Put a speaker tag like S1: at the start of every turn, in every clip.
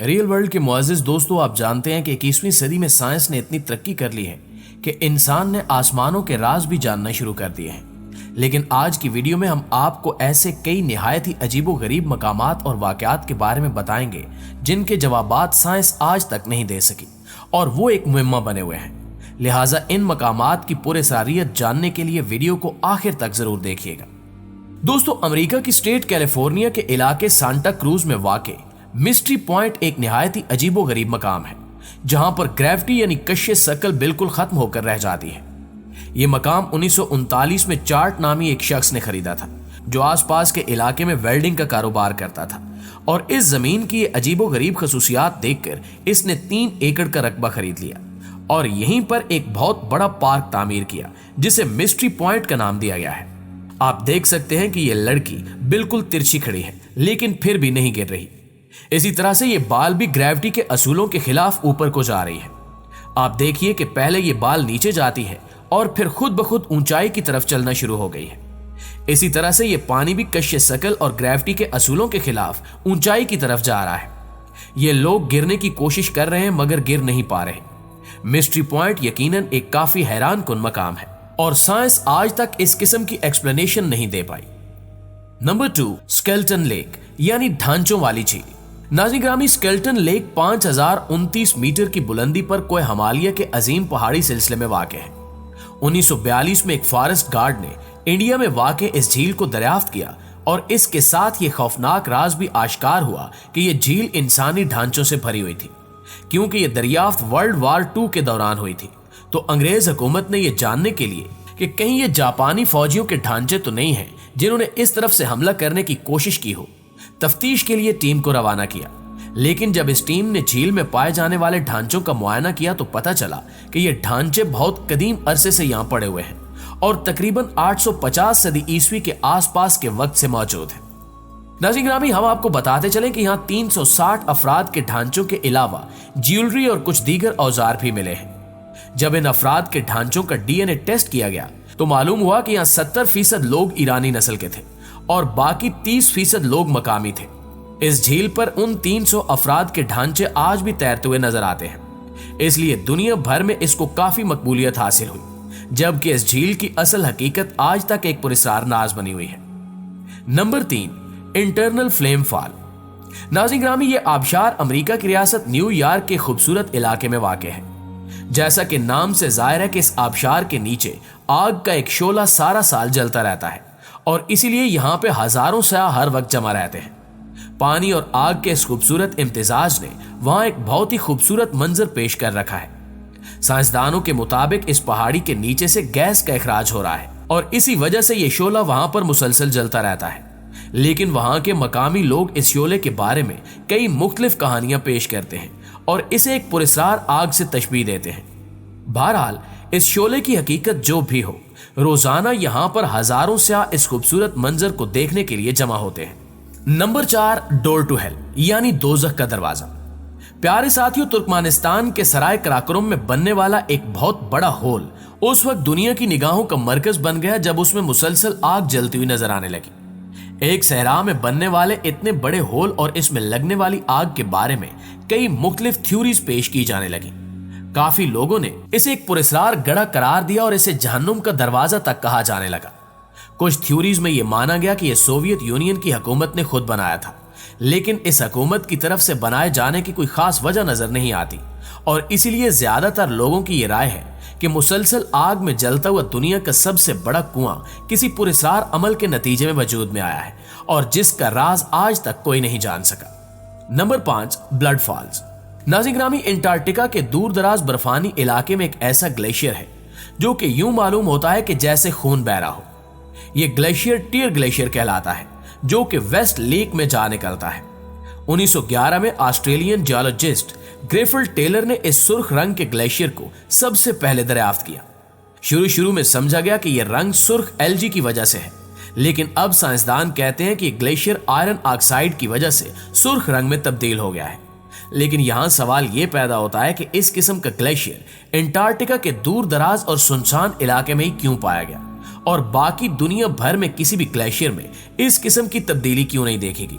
S1: Real world کے معزز دوستوں، آپ جانتے ہیں کہ 21ویں صدی میں سائنس نے اتنی ترقی کر لی ہے کہ انسان نے آسمانوں کے راز بھی جاننا شروع کر دیے ہیں۔ لیکن آج کی ویڈیو میں ہم آپ کو ایسے کئی نہایت ہی عجیب و غریب مقامات اور واقعات کے بارے میں بتائیں گے جن کے جوابات سائنس آج تک نہیں دے سکی، اور وہ ایک معمہ بنے ہوئے ہیں۔ لہٰذا ان مقامات کی پورے اسرار جاننے کے لیے ویڈیو کو آخر تک ضرور دیکھیے گا۔ دوستو، امریکہ کی اسٹیٹ کیلیفورنیا کے علاقے سانٹا کروز میں واقع مسٹری پوائنٹ ایک نہایت ہی عجیب و غریب مقام ہے جہاں پر گریوٹی یعنی کشش ثقل بالکل ختم ہو کر رہ جاتی ہے۔ یہ مقام 1939 میں چارٹ نامی ایک شخص نے خریدا تھا جو آس پاس کے علاقے میں ویلڈنگ کا کاروبار کرتا تھا، اور اس زمین کی یہ عجیب و غریب خصوصیات دیکھ کر اس نے 3 ایکڑ کا رقبہ خرید لیا اور یہیں پر ایک بہت بڑا پارک تعمیر کیا جسے مسٹری پوائنٹ کا نام دیا گیا ہے۔ آپ دیکھ سکتے ہیں کہ یہ لڑکی بالکل ترچھی کھڑی ہے لیکن پھر بھی نہیں گر رہی۔ اسی طرح سے یہ بال بھی گریوٹی کے اصولوں کے خلاف اوپر کو جا رہی ہے۔ آپ دیکھیے کہ پہلے یہ بال نیچے جاتی ہے اور پھر خود بخود اونچائی کی طرف چلنا شروع ہو گئی ہے۔ اسی طرح سے یہ پانی بھی کشش ثقل اور گریوٹی کے اصولوں کے خلاف اونچائی کی طرف جا رہا ہے۔ یہ لوگ گرنے کی کوشش کر رہے ہیں مگر گر نہیں پا رہے۔ مسٹری پوائنٹ یقیناً ایک کافی حیران کن مقام ہے اور سائنس آج تک اس قسم کی ایکسپلینیشن نہیں دے پائی۔ نمبر 2، اسکیلٹن لیک یعنی ڈھانچوں والی جھیل۔ ناظرین گرامی، اسکیلٹن لیک 5029 میٹر کی بلندی پر کوہ ہمالیہ کے عظیم پہاڑی سلسلے میں واقع ہے۔ 1942 میں ایک فارسٹ گارڈ نے انڈیا میں واقع اس جھیل کو دریافت کیا اور اس کے ساتھ یہ خوفناک راز بھی آشکار ہوا کہ یہ جھیل انسانی ڈھانچوں سے بھری ہوئی تھی، کیونکہ یہ دریافت ورلڈ وار 2 کے دوران ہوئی تھی۔ تو انگریز حکومت نے یہ جاننے کے لیے کہ کہیں یہ جاپانی فوجیوں کے ڈھانچے تو نہیں ہیں جنہوں نے اس طرف سے حملہ کرنے کی کوشش کی ہو، تفتیش کے لیے ٹیم کو روانہ کیا۔ لیکن جب اس ٹیم نے جھیل میں پائے جانے والے ڈھانچوں کا معائنہ کیا تو پتہ چلا کہ یہ ڈھانچے بہت قدیم عرصے سے یہاں پڑے ہوئے ہیں اور تقریباً 850 صدی عیسوی کے آس پاس کے وقت سے موجود ہیں۔ ناظرین گرامی، ہم آپ کو بتاتے چلیں کہ یہاں 360 افراد کے ڈھانچوں کے علاوہ جیولری اور کچھ دیگر اوزار بھی ملے ہیں۔ جب ان افراد کے ڈھانچوں کا ڈی این اے ٹیسٹ کیا گیا تو معلوم ہوا کہ یہاں 70% لوگ ایرانی نسل کے تھے اور باقی 30% لوگ مقامی تھے۔ اس جھیل پر ان 300 افراد کے ڈھانچے آج بھی تیرتے ہوئے نظر آتے ہیں، اس لیے دنیا بھر میں اس کو کافی مقبولیت حاصل ہوئی، جبکہ اس جھیل کی اصل حقیقت آج تک ایک پراسرار راز بنی ہوئی ہے۔ نمبر 3، انٹرنل فلیم فال۔ ناظرین گرامی، یہ آبشار امریکہ کی ریاست نیو یارک کے خوبصورت علاقے میں واقع ہے۔ جیسا کہ نام سے ظاہر ہے کہ اس آبشار کے نیچے آگ کا ایک شعلہ سارا سال جلتا رہتا ہے اور اسی لیے یہاں پہ ہزاروں سیاح ہر وقت جمع رہتے ہیں۔ پانی اور آگ کے اس خوبصورت امتزاج نے وہاں ایک بہت ہی خوبصورت منظر پیش کر رکھا ہے۔ سائنسدانوں کے مطابق اس پہاڑی کے نیچے سے گیس کا اخراج ہو رہا ہے اور اسی وجہ سے یہ شعلہ وہاں پر مسلسل جلتا رہتا ہے۔ لیکن وہاں کے مقامی لوگ اس شعلے کے بارے میں کئی مختلف کہانیاں پیش کرتے ہیں اور اسے ایک پراسرار آگ سے تشبیہ دیتے ہیں۔ بہرحال اس شعلے کی حقیقت جو بھی ہو، روزانہ یہاں پر ہزاروں سیاح اس خوبصورت منظر کو دیکھنے کے لیے جمع ہوتے ہیں۔ نمبر 4، ڈور ٹو ہیل یعنی دوزخ کا دروازہ۔ پیارے ساتھیوں، ترکمانستان کے سرائے کراکرم میں بننے والا ایک بہت بڑا ہول اس وقت دنیا کی نگاہوں کا مرکز بن گیا جب اس میں مسلسل آگ جلتی ہوئی نظر آنے لگی۔ ایک صحرا میں بننے والے اتنے بڑے ہول اور اس میں لگنے والی آگ کے بارے میں کئی مختلف تھیوریز پیش کی جانے لگی۔ کافی لوگوں نے اسے ایک پراسرار گڑھا قرار دیا اور اسے جہنم کا دروازہ تک کہا جانے لگا۔ کچھ تھیوریز میں یہ مانا گیا کہ یہ سوویت یونین کی حکومت نے خود بنایا تھا، لیکن اس حکومت کی طرف سے بنائے جانے کی کوئی خاص وجہ نظر نہیں آتی اور اسی لیے زیادہ تر لوگوں کی یہ رائے ہے کہ مسلسل آگ میں جلتا ہوا دنیا کا سب سے بڑا کنواں کسی پراسرار عمل کے نتیجے میں وجود میں آیا ہے اور جس کا راز آج تک کوئی نہیں جان سکا۔ Number 5، blood falls. ناظرین گرامی، انٹارکٹیکا کے دور دراز برفانی علاقے میں ایک ایسا گلیشیئر ہے جو کہ یوں معلوم ہوتا ہے کہ جیسے خون بہ رہا ہو۔ یہ گلیشیئر ٹیر گلیشیئر کہلاتا ہے جو کہ ویسٹ لیک میں جا نکلتا ہے۔ 1911 میں آسٹریلین جیولوجسٹ گریفل ٹیلر نے اس سرخ رنگ کے گلیشیئر کو سب سے پہلے دریافت کیا۔ شروع میں سمجھا گیا کہ یہ رنگ سرخ ایلجی کی وجہ سے ہے، لیکن اب سائنسدان کہتے ہیں کہ یہ گلیشیئر آئرن آکسائڈ کی وجہ سے سرخ رنگ میں تبدیل ہو گیا ہے۔ لیکن یہاں سوال یہ پیدا ہوتا ہے کہ اس قسم کا گلیشیئر انٹارکٹیکا کے دور دراز اور سنسان علاقے میں ہی کیوں پایا گیا اور باقی دنیا بھر میں کسی بھی گلیشیئر میں اس قسم کی تبدیلی کیوں نہیں دیکھی گئی۔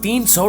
S1: 300